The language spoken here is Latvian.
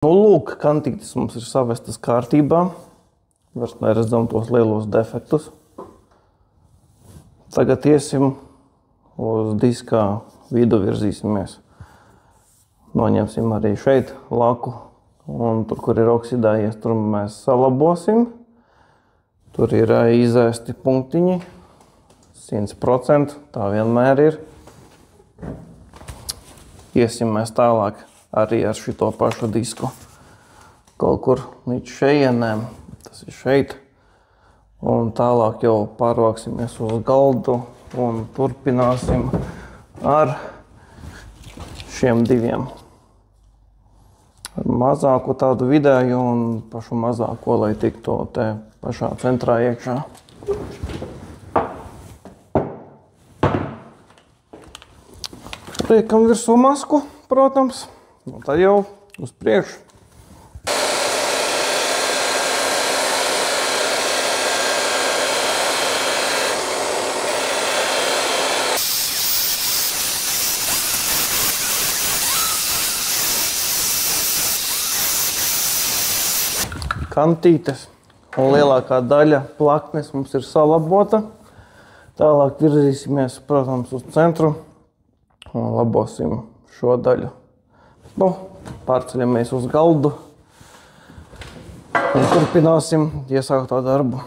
Nu, lūk, kantītes mums ir savestas kārtībā. Vairs neredzam tos lielos defektus. Tagad iesim uz diskā vidu virzīsimies. Noņemsim arī šeit laku. Un tur, kur ir oksidējies, tur mēs salabosim. Tur ir izēsti punktiņi. 100%, tā vienmēr ir. Iesim mēs tālāk arī ar šito pašu disku kaut kur līdz šejienēm. Tas ir šeit. Un tālāk jau pārvāksimies uz galdu un turpināsim ar šiem diviem. Ar mazāko tādu vidēju un pašu mazāko, lai tiktu te pašā centrā iekšā. Liekam virsū masku, protams. Un tad jau uz priekšu. Kantītes un lielākā daļa plaknes mums ir salabota. Tālāk virzīsimies, protams, uz centru un labosim šo daļu. Nu, pārceļamies uz galdu un turpināsim iesākto darbu.